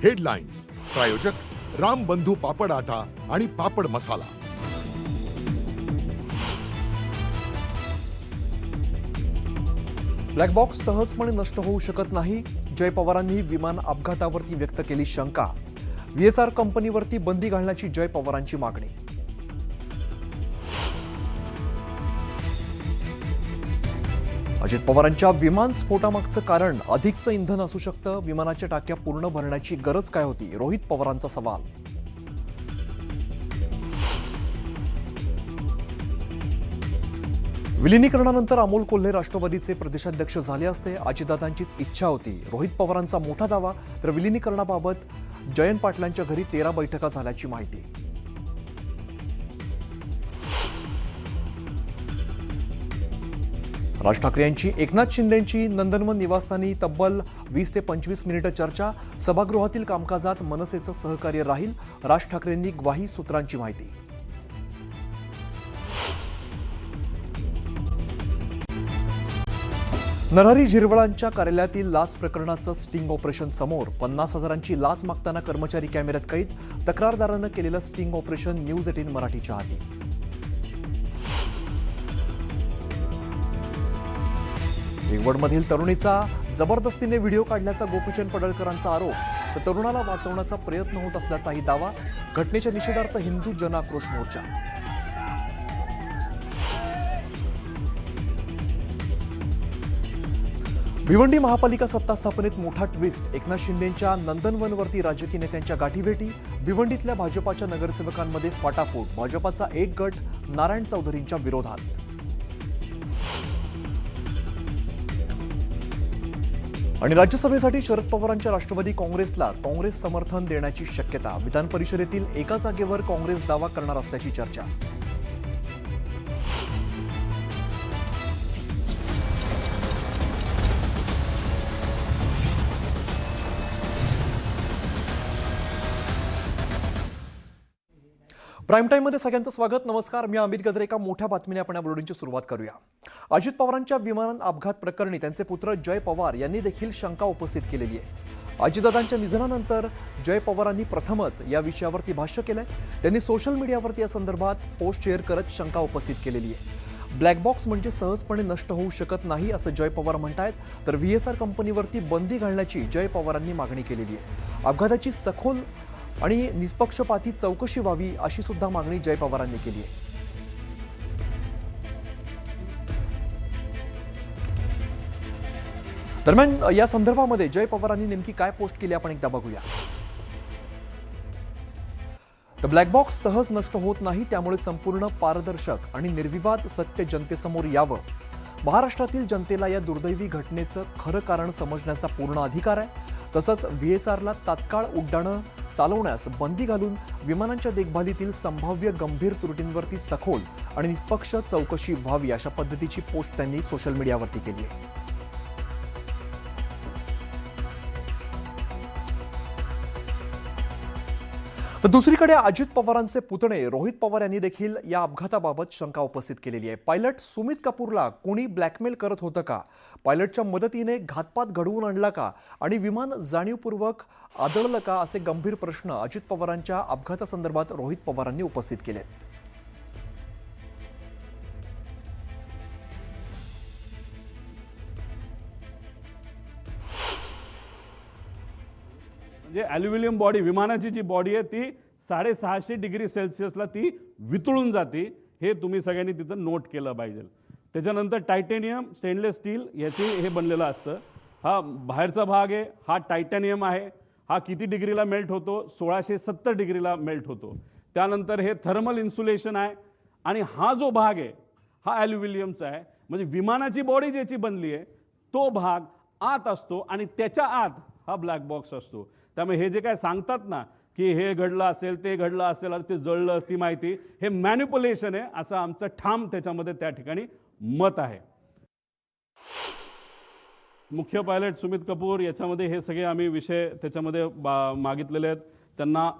Headlines प्रायोजक राम बंधू पापड आटा आणि पापड मसाला. ब्लॅक बॉक्स सहजपणे नष्ट होऊ शकत नाही. जय पवारांनी विमान अपघातावरती व्यक्त केली शंका. VSR कंपनीवरती बंदी घालण्याची जय पवारांची मागणी. अजित पवारांच्या विमान स्फोटामागचं कारण अधिकचं इंधन असू शकतं. विमानाच्या टाक्या पूर्ण भरण्याची गरज काय होती? रोहित पवारांचा सवाल. विलिनीकरणानंतर अमोल कोल्हे राष्ट्रवादीचे प्रदेशाध्यक्ष झाले असते, अजितदादांचीच इच्छा होती. रोहित पवारांचा मोठा दावा. तर विलिनीकरणाबाबत जयंत पाटलांच्या घरी 13 बैठका झाल्याची माहिती. राज ठाकरे यांची एकनाथ शिंदेंची नंदनवन निवासस्थानी तब्बल 20 ते 25 मिनिटं चर्चा. सभागृहातील कामकाजात मनसेचं सहकार्य राहील. राज ठाकरेंनी ग्वाही. सूत्रांची माहिती. नरहरी झिरवळांच्या कार्यालयातील लाच प्रकरणाचं स्टिंग ऑपरेशन समोर. 50,000ची लाच मागताना कर्मचारी कॅमेऱ्यात कैद. तक्रारदारानं केलेलं स्टिंग ऑपरेशन न्यूज 18 मराठीच्या हाती. रिंगवडमधील तरुणीचा जबरदस्तीने व्हिडिओ काढल्याचा गोपीचंद पडळकरांचा आरोप. तर तरुणाला वाचवण्याचा प्रयत्न होत असल्याचाही दावा. घटनेच्या निषेधार्थ हिंदू जन आक्रोश मोर्चा. भिवंडी महापालिका सत्ता स्थापनेत मोठा ट्विस्ट. एकनाथ शिंदेंच्या नंदनवनवरती राजकीय नेत्यांच्या गाठीभेटी. भिवंडीतल्या भाजपाच्या नगरसेवकांमध्ये फाटाफूट. भाजपाचा एक गट नारायण चौधरींच्या विरोधात. आणि राज्यसभेसाठी शरद पवारांच्या राष्ट्रवादी काँग्रेसला काँग्रेस समर्थन देण्याची शक्यता. विधान परिषदेतील एका जागेवर काँग्रेस दावा करणार असल्याची चर्चा. प्राईम टाईममध्ये सगळ्यांचं स्वागत. नमस्कार, मी अमित गद्रे. एका मोठ्या बातमीने आपण या बुलेटिनची सुरुवात करूया. अजित पवारांच्या विमान अपघात प्रकरणी त्यांचे पुत्र जय पवार यांनी देखील शंका उपस्थित केलेली आहे. अजितदादांच्या निधनानंतर जय पवारांनी प्रथमच या विषयावरती भाष्य केलंय. त्यांनी सोशल मीडियावरती या संदर्भात पोस्ट शेअर करत शंका उपस्थित केलेली आहे. ब्लॅक बॉक्स म्हणजे सहजपणे नष्ट होऊ शकत नाही असं जय पवार म्हणतायत. तर VSR कंपनीवरती बंदी घालण्याची जय पवारांनी मागणी केलेली आहे. अपघाताची सखोल आणि निष्पक्षपाती चौकशी व्हावी अशी सुद्धा मागणी जय पवारांनी केली आहे. दरम्यान या संदर्भामध्ये जय पवारांनी नेमकी काय पोस्ट केली आपण एकदा बघूया. तर ब्लॅक बॉक्स सहज नष्ट होत नाही, त्यामुळे संपूर्ण पारदर्शक आणि निर्विवाद सत्य जनतेसमोर यावं. महाराष्ट्रातील जनतेला या दुर्दैवी घटनेचं खरं कारण समजण्याचा पूर्ण अधिकार आहे. तसंच VSRला तात्काळ उड्डाणं चालवण्यास बंदी घालून विमानांच्या देखभालीतील संभाव्य गंभीर त्रुटींवरती सखोल आणि निष्पक्ष चौकशी व्हावी अशा पद्धतीची पोस्ट त्यांनी सोशल मीडियावरती केली आहे. तर दुसरीकडे अजित पवारांचे पुतणे रोहित पवार यांनी देखील या अपघाताबाबत शंका उपस्थित केलेली आहे. पायलट सुमित कपूरला कोणी ब्लॅकमेल करत होतं का? पायलटच्या मदतीने घातपात घडवून आणला का? आणि विमान जाणीवपूर्वक आदळलं का? असे गंभीर प्रश्न अजित पवारांच्या अपघातासंदर्भात रोहित पवारांनी उपस्थित केलेत. म्हणजे ॲल्युमिनियम बॉडी, विमानाची जी बॉडी आहे ती 650 डिग्री सेल्सिअसला ती वितळून जाते. हे तुम्ही सगळ्यांनी तिथं नोट केलं पाहिजे. त्याच्यानंतर टायटॅनियम, स्टेनलेस स्टील याचे हे बनलेलं असतं. हा बाहेरचा भाग आहे, हा टायटॅनियम आहे. हा किती डिग्रीला मेल्ट होतो? 1670 डिग्रीला मेल्ट होतो. त्यानंतर हे थर्मल इन्सुलेशन आहे. आणि हा जो भाग आहे हा ॲल्युमिनियमचा आहे. म्हणजे विमानाची बॉडी ज्याची बनली आहे तो भाग आत असतो आणि त्याच्या आत हा ब्लॅक बॉक्स असतो. त्यामुळे हे जे काय सांगतात ना की हे घडलं असेल, ते घडलं असेल आणि ते जळलं, ती माहिती हे मॅनिप्युलेशन आहे असं आमचं ठाम त्याच्यामध्ये त्या ठिकाणी मत आहे. मुख्य पायलट सुमित कपूर याच्यामध्ये हे सगळे आम्ही विषय त्याच्यामध्ये मागितलेले आहेत. त्यांना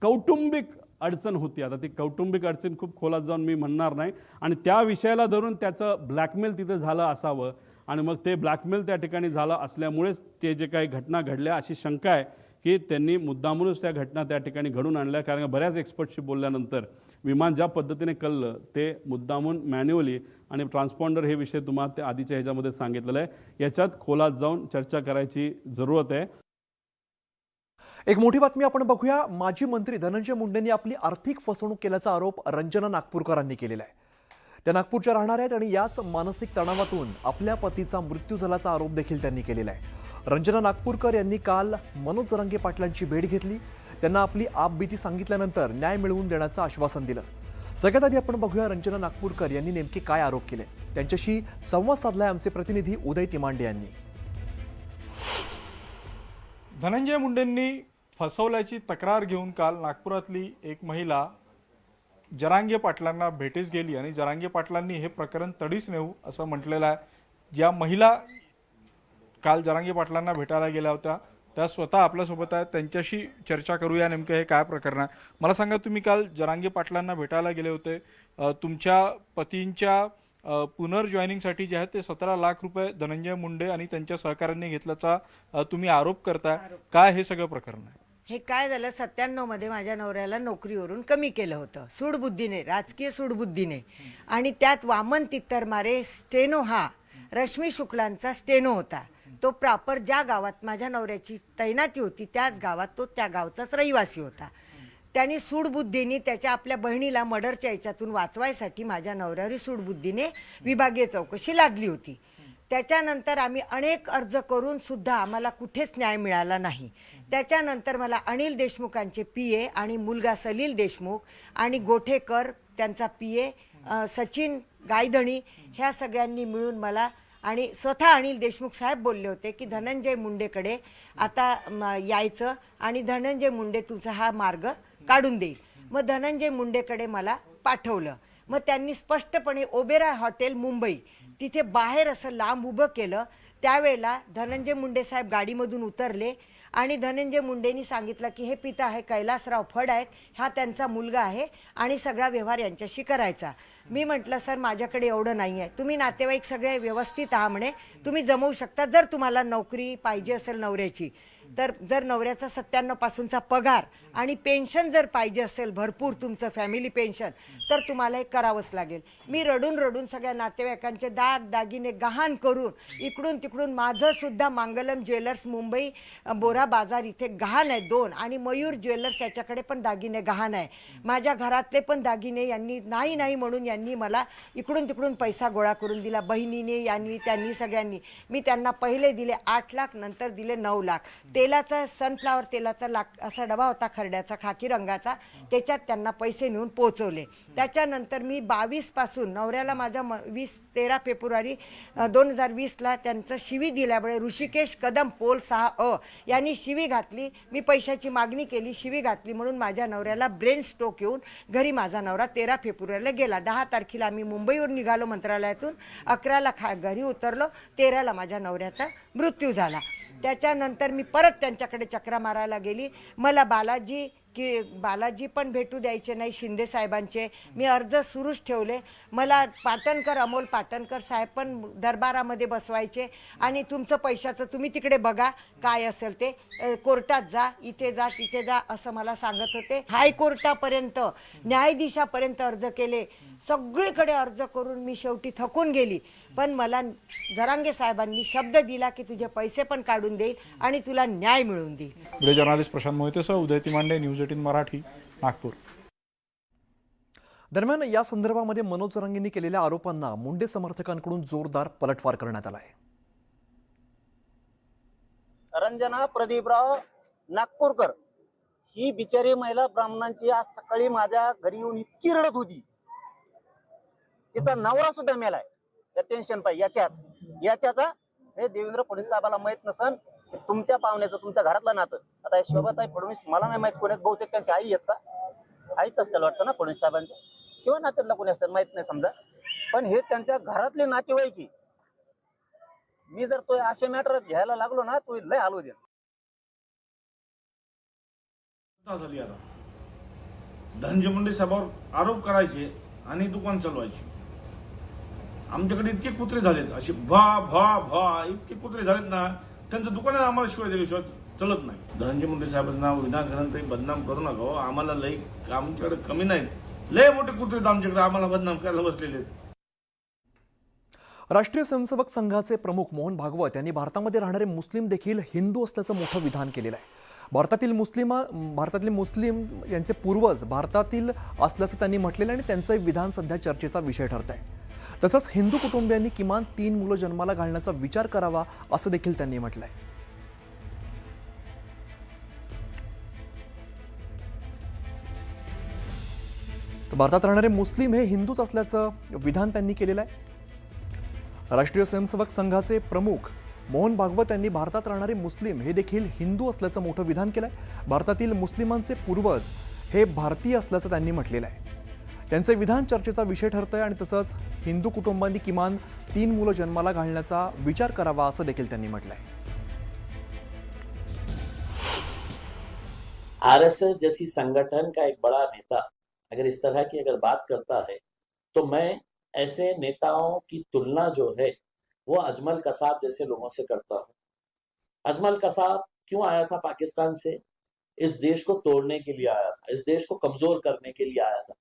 कौटुंबिक अडचण होती. आता ती कौटुंबिक अडचण खूप खोलात जाऊन मी म्हणणार नाही. आणि त्या विषयाला धरून त्याचं ब्लॅकमेल तिथे झालं असावं आणि मग ते ब्लॅकमेल त्या ठिकाणी झालं असल्यामुळेच ते जे काही घटना घडल्या अशी शंका आहे की त्यांनी मुद्दामूनच त्या घटना त्या ठिकाणी घडून आणल्या, कारण बऱ्याच एक्सपर्टशी बोलल्यानंतर विमान ज्या पद्धतीने कळलं ते मुद्दामून मॅन्युअली आणि ट्रान्सपॉन्डर हे विषय तुम्हाला त्या आधीच्या ह्याच्यामध्ये सांगितलेलं आहे. याच्यात खोलात जाऊन चर्चा करायची जरूरत आहे. एक मोठी बातमी आपण बघूया. माजी मंत्री धनंजय मुंडेंनी आपली आर्थिक फसवणूक केल्याचा आरोप रंजना नागपूरकरांनी केलेला आहे. त्या नागपूरच्या राहणाऱ्या आहेत आणि याच मानसिक तणावातून आपल्या पतीचा मृत्यू झाल्याचा आरोप देखील त्यांनी केलेला आहे. रंजना नागपूरकर यांनी काल मनोज जरांगे पाटलांची भेट घेतली. त्यांना आपली आपबीती सांगितल्यानंतर न्याय मिळवून देण्याचं आश्वासन दिलं. सगळ्यात आधी आपण बघूया रंजना नागपूरकर यांनी नेमके काय आरोप केले. त्यांच्याशी संवाद साधलाय आमचे प्रतिनिधी उदय तिमांडे यांनी. धनंजय मुंडेंनी फसवल्याची तक्रार घेऊन काल नागपुरातली एक महिला जरांगे पाटलांना भेटीस गेली आणि जरांगे पाटलांनी हे प्रकरण तडीस नेऊ असं म्हटलेलं आहे. ज्या महिला काल जरांगे पाटलांना भेटायला गेल्या होत्या त्या स्वतः आपल्यासोबत आहेत. त्यांच्याशी चर्चा करूया नेमकं हे काय प्रकरण आहे. मला सांगा, तुम्ही काल जरांगे पाटलांना भेटायला गेले होते. तुमच्या पतींच्या पुनर्जॉईनिंगसाठी जे आहे ते 17 लाख रुपये धनंजय मुंडे आणि त्यांच्या सहकाऱ्यांनी घेतल्याचा तुम्ही आरोप करताय. काय हे सगळं प्रकरण आहे? हे काय झालं, 97 मध्ये माझ्या नवऱ्याला नोकरीवरून कमी केलं होतं सूडबुद्धीने, राजकीय सूडबुद्धीने. आणि त्यात वामन तित्तरमारे स्टेनो हा रश्मी शुक्लांचा स्टेनो होता. तो प्रॉपर ज्या गावात माझ्या नवऱ्याची तैनाती होती त्याच गावात तो त्या गावचाच रहिवासी होता. त्यांनी सूडबुद्धीने त्याच्या आपल्या बहिणीला मर्डरच्या याच्यातून वाचवायसाठी माझ्या नवऱ्यावर सूडबुद्धीने विभागीय चौकशी लादली होती. त्याच्यानंतर आम्ही अनेक अर्ज करून सुद्धा आम्हाला कुठेच न्याय मिळाला नाही. त्याच्यानंतर मला अनिल देशमुखांचे PA आणि मुलगा सलील देशमुख आणि गोठेकर त्यांचा PA सचिन गायधणी ह्या सगळ्यांनी मिळून मला आणि स्वतः अनिल देशमुख साहेब बोलले होते की धनंजय मुंडेकडे आता यायचं आणि धनंजय मुंडे तुझा हा मार्ग काढून देईल. मग धनंजय मुंडेकडे मला पाठवलं. मग त्यांनी स्पष्टपणे ओबेरॉय हॉटेल मुंबई तिथे बाहेर असं लांब उभं केलं. त्यावेळेला धनंजय मुंडे साहेब गाडीमधून उतरले आणि धनंजय मुंडेंनी सांगितलं की हे पिता आहे कैलासराव फड आहेत, हा त्यांचा मुलगा आहे आणि सगळा व्यवहार यांच्याशी करायचा. मी म्हटलं सर माझ्याकडे एवढं नाही आहे, तुम्ही नातेवाईक सगळे व्यवस्थित आहा म्हणे, तुम्ही जमवू शकता. जर तुम्हाला नोकरी पाहिजे असेल नवऱ्याची तर जर नवऱ्याचा 97 पासूनचा पगार आणि पेन्शन जर पाहिजे असेल भरपूर तुमचं फॅमिली पेन्शन तर तुम्हाला हे करावंच लागेल. मी रडून रडून सगळ्या नातेवाईकांचे दागिने गहाण करून इकडून तिकडून माझं सुद्धा मंगलम ज्वेलर्स मुंबई बोरा बाजार इथे गहाण आहे 2 आणि मयूर ज्वेलर्स याच्याकडे पण दागिने गहाण आहे. माझ्या घरातले पण दागिने यांनी नाही म्हणून यांनी मला इकडून तिकडून पैसा गोळा करून दिला. बहिणीने यांनी त्यांनी सगळ्यांनी. मी त्यांना पहिले दिले 8 लाख, नंतर दिले 9 लाख. तेलाचा सनफ्लावर तेलाचा असा डबा होता खरड्याचा खाकी रंगाचा, त्याच्यात त्यांना पैसे नेऊन पोहोचवले. त्याच्यानंतर मी 22 पासून नवऱ्याला माझा 13 फेब्रुवारी 2020ला त्यांचं शिवी दिल्यामुळे ऋषिकेश कदम पोल 6A यांनी शिवी घातली. मी पैशाची मागणी केली, शिवी घातली म्हणून माझ्या नवऱ्याला ब्रेन स्ट्रोक येऊन घरी माझा नवरा 13 फेब्रुवारीला गेला. 10 तारखेला आम्ही मुंबईवरून निघालो मंत्रालयातून, 11ला घरी उतरलो, 13ला माझ्या नवऱ्याचा मृत्यू झाला. त्याच्यानंतर मी परत त्यांच्याकडे चक्रा मारायला गेली. मला बालाजी पण भेटू द्यायचे नाही शिंदे साहेबांचे. मी अर्ज सुरूच ठेवले. मला पाटणकर अमोल पाटणकर साहेब पण दरबारामध्ये बसवायचे आणि तुमचं पैशाचं तुम्ही तिकडे बघा काय असेल ते, कोर्टात जा, इथे जा तिथे जा असं मला सांगत होते. हायकोर्टापर्यंत न्यायाधीशापर्यंत अर्ज केले, सगळीकडे अर्ज करून मी शेवटी थकून गेली. पण मला जरांगे साहेबांनी शब्द दिला की तुझे पैसे पण काढून देईल आणि तुला न्याय मिळवून देईल. व्हिडिओ जर्नलिस्ट प्रशांत मोहितेसह उदय तिमांडे, न्यूज 18 मराठी, नागपूर. दरम्यान या संदर्भामध्ये मनोज जरांगेंनी केलेल्या आरोपांना मुंडे समर्थकांकडून जोरदार पलटवार करण्यात आला आहे. रंजना प्रदीपराव नागपूरकर ही बिचारी महिला ब्राह्मणांची आज सकाळी माझ्या घरी येऊन इतकी रडत होती. तिचा नवरा सुद्धा मेलाय या टेन्शन पाहिजे याच्याचा हे देवेंद्र फडणवीस साहेबाला माहित नसन तुमच्या पाहुण्याचं तुमच्या घरातलं नातं. आता हे शोभाताई फडणवीस मला नाही माहित कोणी, बहुतेक त्यांची आई आहेत का, आईच असतील वाटतं ना फडणवीस साहेबांच्या, किंवा नात्यातला कोणी असतील माहित नाही समजा. पण हे त्यांच्या घरातले नातेवाईक. मी जर तो असे मॅटर घ्यायला लागलो ना तो लय हालू दे. धनंजय मुंडे साहेबांवर आरोप करायचे आणि दुकान चालवायचे. आमच्याकडे इतके कुत्रे झालेत, असे भा भा भा इतके कुत्रे झालेत ना, त्यांचं दुकान आम्हाला शिवाय दिल्याशिवाय चलत नाही. धनंजय मुंडे साहेबांचं नाव विनाकारण काही बदनाम करू नका हो. आम्हाला लई आमच्याकडे कमी नाही, लय मोठे कुत्रे आमच्याकडे आम्हाला बदनाम करायला बसलेले आहेत. राष्ट्रीय स्वयंसेवक संघाचे प्रमुख मोहन भागवत यांनी भारतामध्ये राहणारे मुस्लिम देखील हिंदू असल्याचं मोठं विधान केलेलं आहे. भारतातील मुस्लिम यांचे पूर्वज भारतातील असल्याचं त्यांनी म्हटलेलं आणि त्यांचं विधान सध्या चर्चेचा विषय ठरत आहे. तसंच हिंदू कुटुंबियांनी किमान 3 मुलं जन्माला घालण्याचा विचार करावा असं देखील त्यांनी म्हटलंय. भारतात राहणारे मुस्लिम हे हिंदूच असल्याचं विधान त्यांनी केलेलं आहे. राष्ट्रीय स्वयंसेवक संघाचे प्रमुख मोहन भागवत यांनी भारतात राहणारे मुस्लिम हे देखील हिंदू असल्याचं मोठं विधान केलंय. भारतातील मुस्लिमांचे पूर्वज हे भारतीय असल्याचं त्यांनी म्हटलेलं आहे. त्यांचे विधान चर्चेचा विषय ठरतंय आणि तसंच हिंदू कुटुंबांनी किमान 3 मुलं जन्माला घालण्याचा विचार करावा असं देखील त्यांनी म्हटलंय. आरएसएस जैसी संगठन का एक बड़ा नेता अगर इस तरह की अगर बात करता है तो मैं ऐसे नेताओं की तुलना जो है वो अजमल कसाब जैसे लोगों से करता हूँ. अजमल कसाब क्यों आया था पाकिस्तान से? इस देश को तोड़ने के लिए आया था, इस देश को कमजोर करने के लिए आया था.